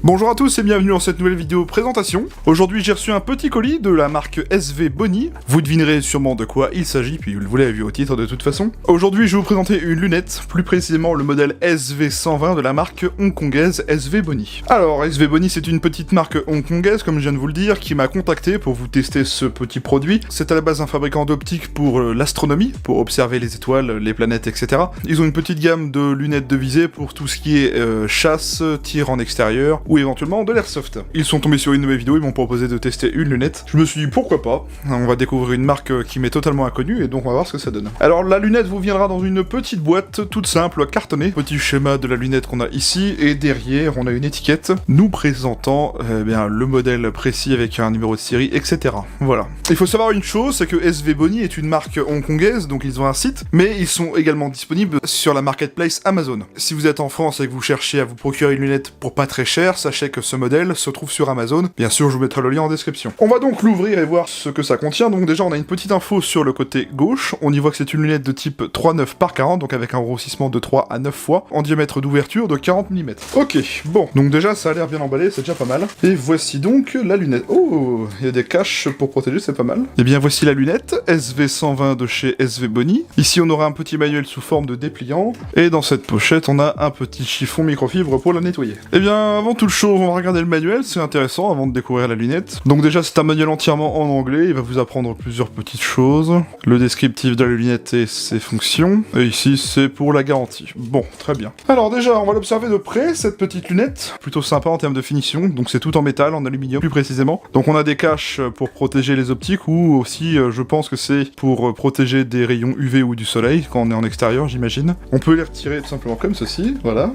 Bonjour à tous et bienvenue dans cette nouvelle vidéo présentation. Aujourd'hui j'ai reçu un petit colis de la marque SV Bony. Vous devinerez sûrement de quoi il s'agit, puis vous l'avez vu au titre de toute façon. Aujourd'hui je vais vous présenter une lunette, plus précisément le modèle SV120 de la marque hongkongaise SV Bony. Alors SV Bony c'est une petite marque hongkongaise, comme je viens de vous le dire, qui m'a contacté pour vous tester ce petit produit. C'est à la base un fabricant d'optique pour l'astronomie, pour observer les étoiles, les planètes, etc. Ils ont une petite gamme de lunettes de visée pour tout ce qui est chasse, tir en extérieur, ou éventuellement de l'airsoft. Ils sont tombés sur une de mes vidéos, ils m'ont proposé de tester une lunette. Je me suis dit pourquoi pas, on va découvrir une marque qui m'est totalement inconnue et donc on va voir ce que ça donne. Alors la lunette vous viendra dans une petite boîte toute simple, cartonnée. Petit schéma de la lunette qu'on a ici et derrière on a une étiquette nous présentant le modèle précis avec un numéro de série, etc. Voilà. Il faut savoir une chose, c'est que SV Bony est une marque hongkongaise, donc ils ont un site, mais ils sont également disponibles sur la marketplace Amazon. Si vous êtes en France et que vous cherchez à vous procurer une lunette pour pas très cher, sachez que ce modèle se trouve sur Amazon. Bien sûr, je vous mettrai le lien en description. On va donc l'ouvrir et voir ce que ça contient. Donc déjà, on a une petite info sur le côté gauche. On y voit que c'est une lunette de type 3,9 par 40, donc avec un grossissement de 3 à 9 fois, en diamètre d'ouverture de 40 mm. Ok, bon, donc déjà, ça a l'air bien emballé, c'est déjà pas mal. Et voici donc la lunette. Oh, il y a des caches pour protéger, c'est pas mal. Et bien, voici la lunette, SV120 de chez SV Bony. Ici, on aura un petit manuel sous forme de dépliant. Et dans cette pochette, on a un petit chiffon microfibre pour la nettoyer. Et bien, avant toute chose, on va regarder le manuel, c'est intéressant avant de découvrir la lunette. Donc déjà, c'est un manuel entièrement en anglais, il va vous apprendre plusieurs petites choses. Le descriptif de la lunette et ses fonctions. Et ici, c'est pour la garantie. Bon, très bien. Alors déjà, on va l'observer de près, cette petite lunette. Plutôt sympa en termes de finition, donc c'est tout en métal, en aluminium plus précisément. Donc on a des caches pour protéger les optiques, ou aussi, je pense que c'est pour protéger des rayons UV ou du soleil, quand on est en extérieur, j'imagine. On peut les retirer tout simplement comme ceci, voilà.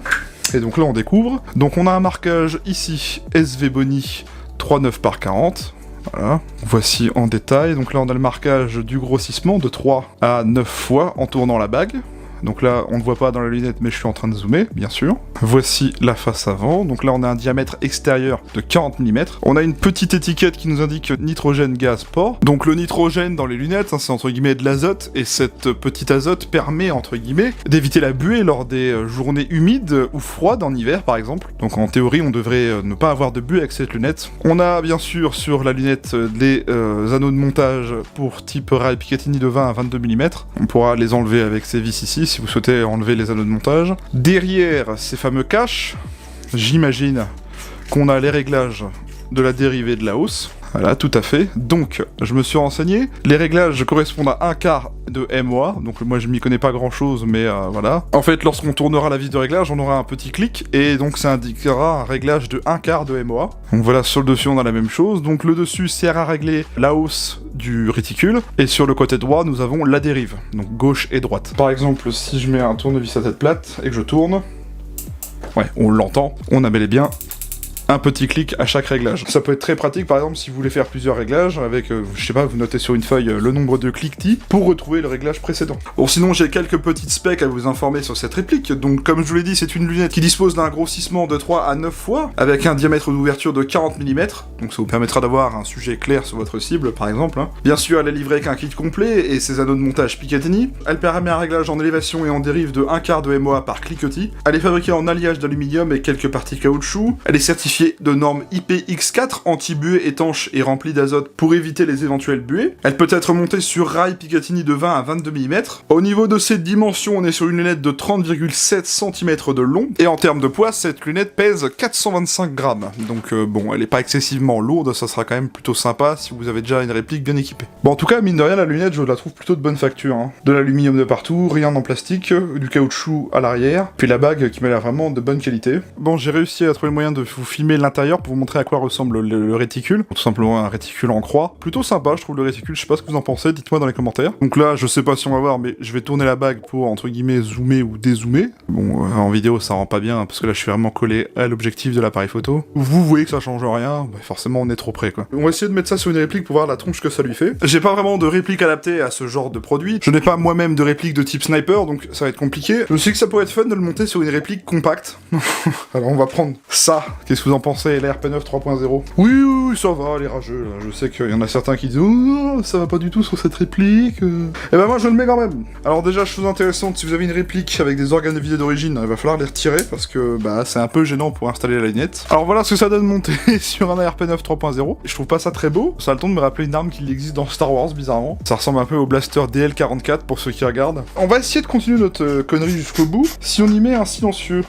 Et donc là on découvre. Donc on a un marquage ici, SV Bony 3,9 par 40. Voilà, voici en détail. Donc là on a le marquage du grossissement de 3 à 9 fois en tournant la bague. Donc là, on ne voit pas dans la lunette, mais je suis en train de zoomer, bien sûr. Voici la face avant. Donc là, on a un diamètre extérieur de 40 mm. On a une petite étiquette qui nous indique nitrogène gaz port. Donc le nitrogène dans les lunettes, c'est entre guillemets de l'azote, et cette petite azote permet, entre guillemets, d'éviter la buée lors des journées humides ou froides en hiver, par exemple. Donc en théorie, on devrait ne pas avoir de buée avec cette lunette. On a bien sûr sur la lunette les anneaux de montage pour type rail Picatinny de 20 à 22 mm. On pourra les enlever avec ces vis ici, si vous souhaitez enlever les anneaux de montage. Derrière ces fameux caches, j'imagine qu'on a les réglages de la dérivée de la hausse. Voilà, tout à fait. Donc, je me suis renseigné. Les réglages correspondent à un quart de MOA. Donc, moi, je m'y connais pas grand-chose, mais voilà. En fait, lorsqu'on tournera la vis de réglage, on aura un petit clic, et donc ça indiquera un réglage de un quart de MOA. Donc voilà, sur le dessus, on a la même chose. Donc, le dessus sert à régler la hausse du réticule, et sur le côté droit, nous avons la dérive. Donc, gauche et droite. Par exemple, si je mets un tournevis à tête plate, et que je tourne... Ouais, on l'entend. On a bel et bien... un petit clic à chaque réglage. Ça peut être très pratique, par exemple, si vous voulez faire plusieurs réglages, avec, je sais pas, vous notez sur une feuille le nombre de cliquetis pour retrouver le réglage précédent. Bon, sinon, j'ai quelques petites specs à vous informer sur cette réplique. Donc, comme je vous l'ai dit, c'est une lunette qui dispose d'un grossissement de 3 à 9 fois, avec un diamètre d'ouverture de 40 mm, donc ça vous permettra d'avoir un sujet clair sur votre cible, par exemple. Bien sûr, elle est livrée avec un kit complet et ses anneaux de montage Picatinny. Elle permet un réglage en élévation et en dérive de un quart de MOA par cliquetis. Elle est fabriquée en alliage d'aluminium et quelques parties caoutchouc. Elle est certifiée de norme IPX4, anti-buée, étanche et remplie d'azote pour éviter les éventuelles buées. Elle peut être montée sur rail Picatinny de 20 à 22 mm. Au niveau de ses dimensions, on est sur une lunette de 30,7 cm de long, et en termes de poids, cette lunette pèse 425 grammes. Donc bon, elle est pas excessivement lourde, ça sera quand même plutôt sympa si vous avez déjà une réplique bien équipée. Bon, en tout cas, mine de rien, la lunette, je la trouve plutôt de bonne facture, hein. De l'aluminium de partout, rien en plastique, du caoutchouc à l'arrière, puis la bague qui m'a l'air vraiment de bonne qualité. Bon, j'ai réussi à trouver le moyen de vous filmer l'intérieur pour vous montrer à quoi ressemble le réticule. Tout simplement un réticule en croix. Plutôt sympa, je trouve, le réticule. Je sais pas ce que vous en pensez, dites-moi dans les commentaires. Donc là, je sais pas si on va voir, mais je vais tourner la bague pour, entre guillemets, zoomer ou dézoomer. Bon, en vidéo, ça rend pas bien, parce que là, je suis vraiment collé à l'objectif de l'appareil photo. Vous voyez que ça change rien, bah, forcément, on est trop près, quoi. On va essayer de mettre ça sur une réplique pour voir la tronche que ça lui fait. J'ai pas vraiment de réplique adaptée à ce genre de produit. Je n'ai pas moi-même de réplique de type sniper, donc ça va être compliqué. Je me suis dit que ça pourrait être fun de le monter sur une réplique compacte. Alors, on va prendre ça. Qu'est-ce que vous en pensez, la RP9 3.0? Oui, oui, ça va, les rageux, là. Je sais qu'il y en a certains qui disent « Oh, ça va pas du tout sur cette réplique. » Eh ben moi, je le mets quand même. Alors déjà, chose intéressante, si vous avez une réplique avec des organes de vidéo d'origine, il va falloir les retirer, parce que, bah, c'est un peu gênant pour installer la lunette. Alors voilà ce que ça donne monter sur un ARP9 3.0. Je trouve pas ça très beau. Ça a le temps de me rappeler une arme qui existe dans Star Wars, bizarrement. Ça ressemble un peu au blaster DL44, pour ceux qui regardent. On va essayer de continuer notre connerie jusqu'au bout, si on y met un silencieux.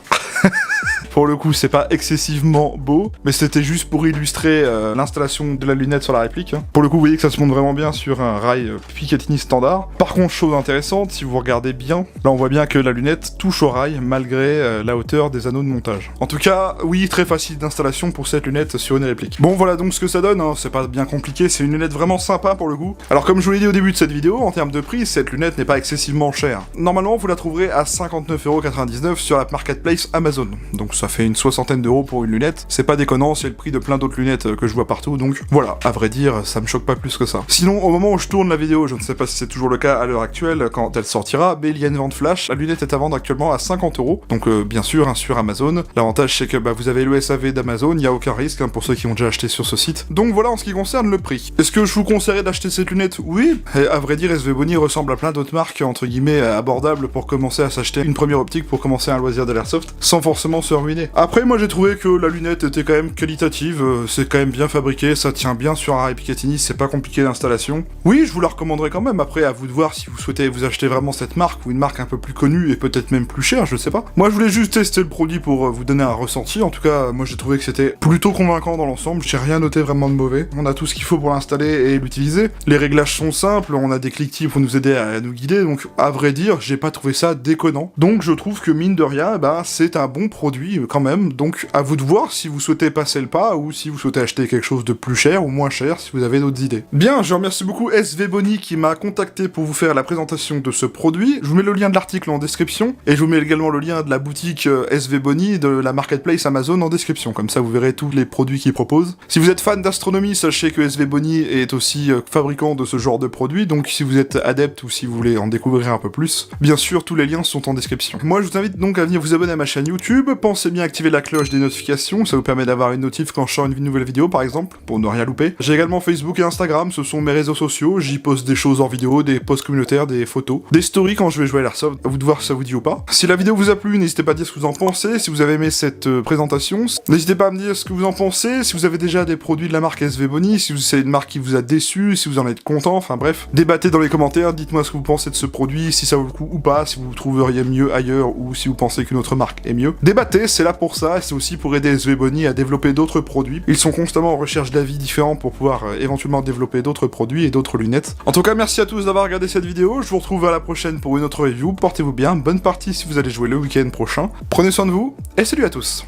Pour le coup, c'est pas excessivement beau, mais c'était juste pour illustrer l'installation de la lunette sur la réplique. Hein. Pour le coup, vous voyez que ça se monte vraiment bien sur un rail Picatinny standard. Par contre, chose intéressante, si vous regardez bien, là on voit bien que la lunette touche au rail malgré la hauteur des anneaux de montage. En tout cas, oui, très facile d'installation pour cette lunette sur une réplique. Bon, voilà donc ce que ça donne, hein. C'est pas bien compliqué, c'est une lunette vraiment sympa pour le coup. Alors comme je vous l'ai dit au début de cette vidéo, en termes de prix, cette lunette n'est pas excessivement chère. Normalement, vous la trouverez à 59,99€ sur la marketplace Amazon. Donc ça fait une soixantaine d'euros pour une lunette. C'est pas déconnant, c'est le prix de plein d'autres lunettes que je vois partout, donc voilà, à vrai dire, ça me choque pas plus que ça. Sinon, au moment où je tourne la vidéo, je ne sais pas si c'est toujours le cas à l'heure actuelle, quand elle sortira, mais il y a une vente flash, la lunette est à vendre actuellement à 50€, donc bien sûr, hein, sur Amazon. L'avantage c'est que bah, vous avez le SAV d'Amazon, il n'y a aucun risque hein, pour ceux qui ont déjà acheté sur ce site. Donc voilà en ce qui concerne le prix. Est-ce que je vous conseillerais d'acheter cette lunette? Oui, et à vrai dire, SV Bony ressemble à plein d'autres marques, entre guillemets, abordables pour commencer à s'acheter une première optique pour commencer un loisir de l'airsoft, sans forcément se ruiner. Après, moi j'ai trouvé que la lunette était quand même qualitative, c'est quand même bien fabriqué, ça tient bien sur un rail Picatinny, c'est pas compliqué d'installation. Oui, je vous la recommanderais quand même, après à vous de voir si vous souhaitez vous acheter vraiment cette marque, ou une marque un peu plus connue, et peut-être même plus chère, je sais pas. Moi je voulais juste tester le produit pour vous donner un ressenti, en tout cas, moi j'ai trouvé que c'était plutôt convaincant dans l'ensemble, j'ai rien noté vraiment de mauvais. On a tout ce qu'il faut pour l'installer et l'utiliser. Les réglages sont simples, on a des cliquetis pour nous aider à nous guider, donc à vrai dire, j'ai pas trouvé ça déconnant. Donc je trouve que mine de rien, bah, c'est un bon produit quand même, donc à vous de voir si vous souhaitez passer le pas ou si vous souhaitez acheter quelque chose de plus cher ou moins cher si vous avez d'autres idées. Bien, je remercie beaucoup SV Bony qui m'a contacté pour vous faire la présentation de ce produit. Je vous mets le lien de l'article en description et je vous mets également le lien de la boutique SV Bony de la marketplace Amazon en description. Comme ça, vous verrez tous les produits qu'ils proposent. Si vous êtes fan d'astronomie, sachez que SV Bony est aussi fabricant de ce genre de produits. Donc si vous êtes adepte ou si vous voulez en découvrir un peu plus, bien sûr, tous les liens sont en description. Moi, je vous invite donc à venir vous abonner à ma chaîne YouTube. Pensez bien à activer la cloche des notifications, ça vous permet d'avoir une notif quand je sors une nouvelle vidéo par exemple, pour ne rien louper. J'ai également Facebook et Instagram, ce sont mes réseaux sociaux, j'y poste des choses en vidéo, des posts communautaires, des photos, des stories quand je vais jouer à l'airsoft, à vous de voir si ça vous dit ou pas. Si la vidéo vous a plu, n'hésitez pas à dire ce que vous en pensez, si vous avez aimé cette présentation, n'hésitez pas à me dire ce que vous en pensez, si vous avez déjà des produits de la marque SV Bony, si c'est une marque qui vous a déçu, si vous en êtes content, enfin bref, débattez dans les commentaires, dites-moi ce que vous pensez de ce produit, si ça vaut le coup ou pas, si vous trouveriez mieux ailleurs ou si vous pensez qu'une autre marque est mieux. Débattez, c'est là pour ça, et c'est aussi pour aider SV Bony à développer d'autres produits. Ils sont constamment en recherche d'avis différents pour pouvoir éventuellement développer d'autres produits et d'autres lunettes. En tout cas, merci à tous d'avoir regardé cette vidéo, je vous retrouve à la prochaine pour une autre review, portez-vous bien, bonne partie si vous allez jouer le week-end prochain, prenez soin de vous, et salut à tous.